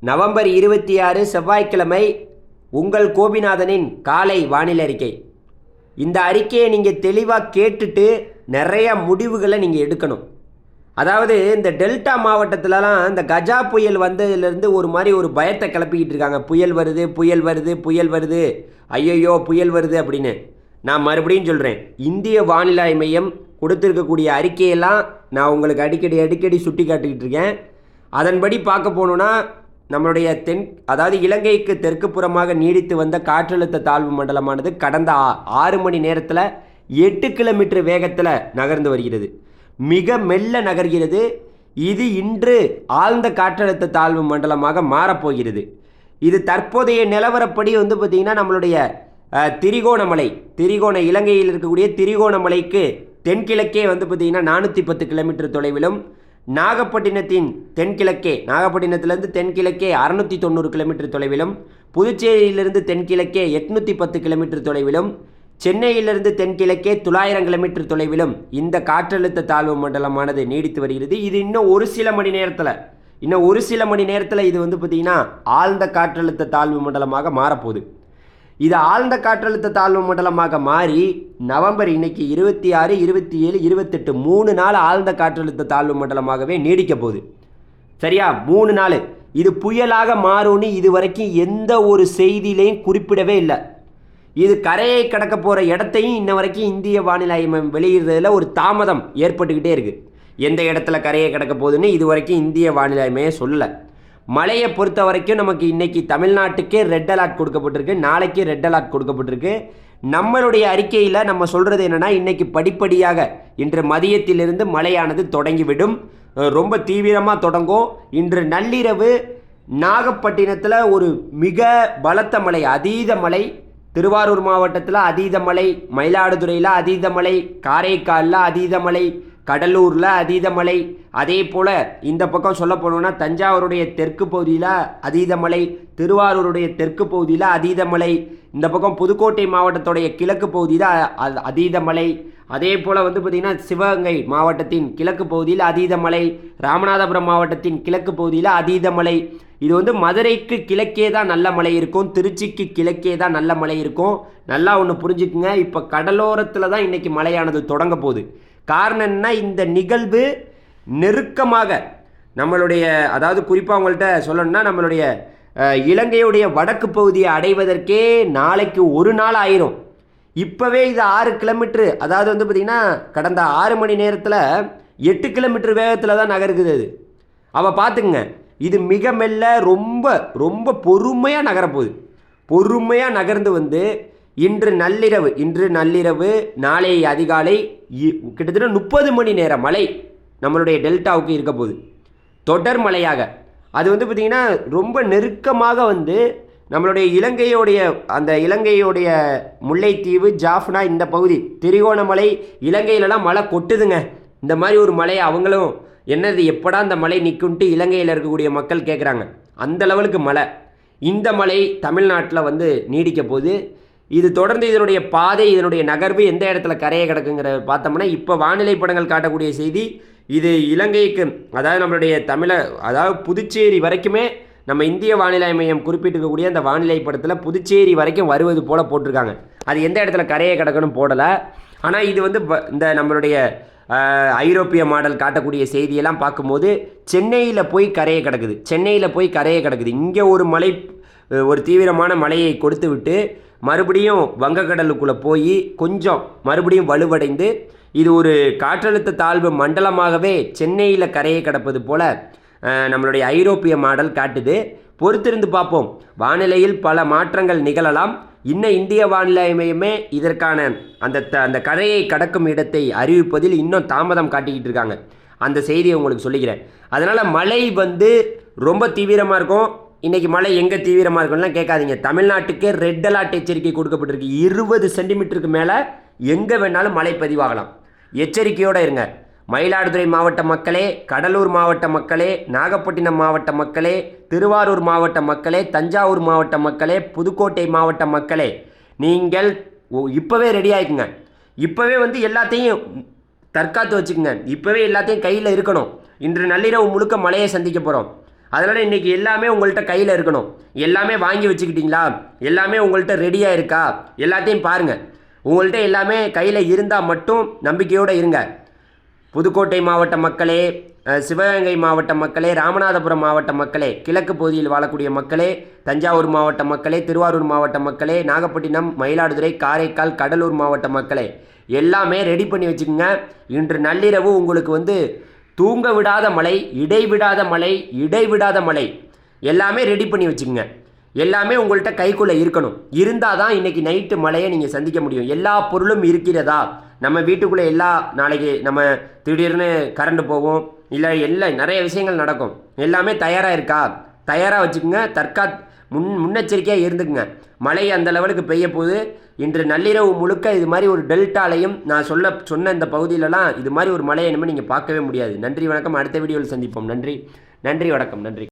November 26 செவ்வாய்க்கிழமை உங்கள் கோபிநாதனின் காலை வானிலை அறிக்கை. இந்த அறிக்கையை நீங்கள் தெளிவாக கேட்டுட்டு நிறைய முடிவுகளை நீங்கள் எடுக்கணும். அதாவது இந்த டெல்டா மாவட்டத்திலலாம் இந்த கஜா புயல் வந்ததுலேருந்து ஒரு மாதிரி ஒரு பயத்தை கிளப்பிக்கிட்டு இருக்காங்க. புயல் வருது, புயல் வருது, புயல் வருது, ஐயையோ புயல் வருது அப்படின்னு. நான் மறுபடியும் சொல்கிறேன், இந்திய வானிலை மையம் கொடுத்துருக்கக்கூடிய அறிக்கையெல்லாம் நான் உங்களுக்கு அடிக்கடி சுட்டி காட்டிக்கிட்டு இருக்கேன். அதன்படி பார்க்க போனோன்னா நம்மளுடைய அதாவது இலங்கைக்கு தெற்கு புறமாக நீடித்து வந்த காற்றழுத்த தாழ்வு மண்டலமானது கடந்த 6 மணி நேரத்தில் 8 கிலோமீட்டர் வேகத்தில் நகர்ந்து வருகிறது. மிக மெல்ல நகர்கிறது. இது இன்று ஆழ்ந்த காற்றழுத்த தாழ்வு மண்டலமாக மாறப்போகிறது. இது தற்போதைய நிலவரப்படி பார்த்திங்கன்னா நம்மளுடைய இலங்கையில் இருக்கக்கூடிய திரிகோணமலைக்கு தென்கிழக்கே பார்த்திங்கன்னா 410 கிலோமீட்டர் தொலைவிலும், நாகப்பட்டினத்தின் நாகப்பட்டினத்திலிருந்து தென்கிழக்கே 690 கிலோமீட்டர் தொலைவிலும், புதுச்சேரியிலிருந்து தென்கிழக்கே 810 கிலோமீட்டர் தொலைவிலும், சென்னையிலிருந்து தென்கிழக்கே 900 கிலோமீட்டர் தொலைவிலும் இந்த காற்றழுத்த தாழ்வு மண்டலமானது நீடித்து வருகிறது. இது இன்னும் ஒரு சில மணி நேரத்தில் இது பார்த்திங்கன்னா ஆழ்ந்த காற்றழுத்த தாழ்வு மண்டலமாக மாறப்போகுது. இது ஆழ்ந்த காற்றழுத்த தாழ்வு மண்டலமாக மாறி நவம்பர் இன்னைக்கு 26, 27, 28 3 நாள் ஆழ்ந்த காற்றழுத்த தாழ்வு மண்டலமாகவே நீடிக்க போகுது. சரியா? 3 நாள் இது புயலாக மாறும்னு இது வரைக்கும் எந்த ஒரு செய்தியிலையும் குறிப்பிடவே இல்லை. இது கரையை கடக்க போகிற இடத்தையும் இன்ன வரைக்கும் இந்திய வானிலை மையம் வெளியிடுறதுல ஒரு தாமதம் ஏற்பட்டுக்கிட்டே இருக்குது. எந்த இடத்துல கரையை கடக்க போகுதுன்னு இது வரைக்கும் இந்திய வானிலை மையம் சொல்லலை. மழையை பொறுத்த வரைக்கும் நமக்கு இன்றைக்கி தமிழ்நாட்டுக்கே ரெட் அலர்ட் கொடுக்கப்பட்டிருக்கு, நாளைக்கு ரெட் அலர்ட் கொடுக்கப்பட்டிருக்கு. நம்மளுடைய அறிக்கையில் நம்ம சொல்கிறது என்னென்னா, இன்றைக்கி படிப்படியாக இன்று மதியத்திலிருந்து மழையானது தொடங்கிவிடும். ரொம்ப தீவிரமாக தொடங்கும். இன்று நள்ளிரவு நாகப்பட்டினத்தில் ஒரு மிக பலத்த மழை, அதீத மழை, திருவாரூர் மாவட்டத்தில் அதீத மழை, மயிலாடுதுறையில் அதீத மழை, காரைக்காலில் அதீத மழை, கடலூரில் அதீத மழை, அதே போல் இந்த பக்கம் சொல்ல போனோம்னா தஞ்சாவூருடைய தெற்கு பகுதியில் அதீத மழை, திருவாரூருடைய தெற்கு பகுதியில் அதீத மழை, இந்த பக்கம் புதுக்கோட்டை மாவட்டத்துடைய கிழக்கு பகுதியில் அதீத மழை, அதே போல் பார்த்திங்கன்னா சிவகங்கை மாவட்டத்தின் கிழக்கு பகுதியில் அதீத மழை, ராமநாதபுரம் மாவட்டத்தின் கிழக்கு பகுதியில் அதீத மழை. இது மதுரைக்கு கிழக்கே தான் நல்ல மழை இருக்கும், திருச்சிக்கு கிழக்கே தான் நல்ல மழை இருக்கும். நல்லா ஒன்று புரிஞ்சுக்குங்க, இப்போ கடலோரத்தில் தான் இன்றைக்கி மழையானது தொடங்க போகுது. காரணம் என்ன? இந்த நிகழ்வு நெருக்கமாக நம்மளுடைய, அதாவது குறிப்பாக உங்கள்கிட்ட சொல்லணும்னா நம்மளுடைய இலங்கையுடைய வடக்கு பகுதியை அடைவதற்கே நாளைக்கு ஒரு நாள் ஆயிரும். இப்போவே இது 6 கிலோமீட்டரு, அதாவது பார்த்திங்கன்னா கடந்த 6 மணி நேரத்தில் 8 கிலோமீட்டர் வேகத்தில் தான் நகருக்குது. அது அவள் பார்த்துக்குங்க, இது மிக மெல்ல ரொம்ப ரொம்ப பொறுமையாக நகரப்போகுது. பொறுமையாக நகர்ந்து இன்று நள்ளிரவு நாளை அதிகாலை கிட்டத்தட்ட 30 மணி நேர மழை நம்மளுடைய டெல்டாவுக்கு இருக்க போகுது, தொடர் மழையாக. அது பார்த்திங்கன்னா ரொம்ப நெருக்கமாக நம்மளுடைய இலங்கையோடைய முல்லைத்தீவு, ஜாஃப்னா இந்த பகுதி, திரிகோணமலை, இலங்கையிலலாம் மழை கொட்டுதுங்க. இந்த மாதிரி ஒரு மழையை அவங்களும் என்னது எப்படா இந்த மழை நிற்கும்ட்டு இலங்கையில் இருக்கக்கூடிய மக்கள் கேட்குறாங்க. அந்த லெவலுக்கு மழை. இந்த மழை தமிழ்நாட்டில் நீடிக்க போகுது. இது தொடர்ந்து இதனுடைய பாதை, இதனுடைய நகர்வு எந்த இடத்துல கரையை கிடக்குங்கிற பார்த்தோம்னா, இப்போ வானிலை படங்கள் காட்டக்கூடிய செய்தி இது இலங்கைக்கு, அதாவது நம்மளுடைய அதாவது புதுச்சேரி வரைக்குமே நம்ம இந்திய வானிலை மையம் குறிப்பிட்டிருக்கக்கூடிய அந்த வானிலை படத்தில் புதுச்சேரி வரைக்கும் வருவது போல் போட்டிருக்காங்க. அது எந்த இடத்துல கரையை கிடக்கணும் போடலை. ஆனால் இது இந்த நம்மளுடைய ஐரோப்பிய மாடல் காட்டக்கூடிய செய்தியெல்லாம் பார்க்கும்போது சென்னையில் போய் கரையை கிடக்குது. இங்கே ஒரு தீவிரமான மழையை கொடுத்து விட்டு மறுபடியும் வங்கக்கடலுக்குள்ளே போய் கொஞ்சம் மறுபடியும் வலுவடைந்து இது ஒரு காற்றழுத்த தாழ்வு மண்டலமாகவே சென்னையில் கரையை கடப்பது போல் நம்மளுடைய ஐரோப்பிய மாடல் காட்டுது. பொறுத்திருந்து பார்ப்போம். வானிலையில் பல மாற்றங்கள் நிகழலாம். இன்னும் இந்திய வானிலை மையமே இதற்கான அந்த கரையை கடக்கும் இடத்தை அறிவிப்பதில் இன்னும் தாமதம் காட்டிக்கிட்டு இருக்காங்க. அந்த செய்தியை உங்களுக்கு சொல்லிக்கிறேன். அதனால் மழை ரொம்ப தீவிரமாக இருக்கும். இன்றைக்கி மழை எங்கே தீவிரமாக இருக்கும்லாம் கேட்காதீங்க. தமிழ்நாட்டுக்கே ரெட் அலர்ட் எச்சரிக்கை கொடுக்கப்பட்டிருக்கு. 20 சென்டிமீட்டருக்கு மேலே எங்கே வேணாலும் மழை பதிவாகலாம். எச்சரிக்கையோடு இருங்க. மயிலாடுதுறை மாவட்ட மக்களே, கடலூர் மாவட்ட மக்களே, நாகப்பட்டினம் மாவட்ட மக்களே, திருவாரூர் மாவட்ட மக்களே, தஞ்சாவூர் மாவட்ட மக்களே, புதுக்கோட்டை மாவட்ட மக்களே, நீங்கள் இப்போவே ரெடி ஆகிக்குங்க. இப்போவே எல்லாத்தையும் தற்காத்து வச்சுக்கோங்க. இப்போவே எல்லாத்தையும் கையில் இருக்கணும். இன்று நள்ளிரவு முழுக்க மழையை சந்திக்க போகிறோம். அதனால் இன்றைக்கி எல்லாமே உங்கள்கிட்ட கையில் இருக்கணும். எல்லாமே வாங்கி வச்சுக்கிட்டிங்களா? எல்லாமே உங்கள்கிட்ட ரெடியாக இருக்கா? எல்லாத்தையும் பாருங்கள். உங்கள்கிட்ட எல்லாமே கையில் இருந்தால் மட்டும் நம்பிக்கையோடு இருங்க. புதுக்கோட்டை மாவட்ட மக்களே, சிவகங்கை மாவட்ட மக்களே, ராமநாதபுரம் மாவட்ட மக்களே, கிழக்கு பகுதியில் வாழக்கூடிய மக்களே, தஞ்சாவூர் மாவட்ட மக்களே, திருவாரூர் மாவட்ட மக்களே, நாகப்பட்டினம், மயிலாடுதுறை, காரைக்கால், கடலூர் மாவட்ட மக்களே, எல்லாமே ரெடி பண்ணி வச்சுக்கோங்க. இன்று நள்ளிரவு உங்களுக்கு தூங்க விடாத மழை, இடைவிடாத மழை எல்லாமே ரெடி பண்ணி வச்சுக்கோங்க. எல்லாமே உங்கள்கிட்ட கைக்குள்ளே இருக்கணும். இருந்தால் தான் இன்றைக்கி நைட்டு மழையை நீங்கள் சந்திக்க முடியும். எல்லா பொருளும் இருக்கிறதா? நம்ம வீட்டுக்குள்ளே நாளைக்கு நம்ம திடீர்னு கரண்ட் போகும், இல்லை நிறைய விஷயங்கள் நடக்கும். எல்லாமே தயாராக இருக்கா? தயாராக வச்சுக்கோங்க. முன்னெச்சரிக்கையாக இருந்துக்குங்க. மழை அந்த லெவலுக்கு பெய்ய போகுது. இன்று நள்ளிரவு முழுக்க இது மாதிரி ஒரு டெல்டாலையும் நான் சொன்ன இந்த பகுதியிலலாம் இது மாதிரி ஒரு மழையை இனிமேல் நீங்கள் பார்க்கவே முடியாது. நன்றி, வணக்கம். அடுத்த வீடியோவில் சந்திப்போம். நன்றி, வணக்கம். நன்றி.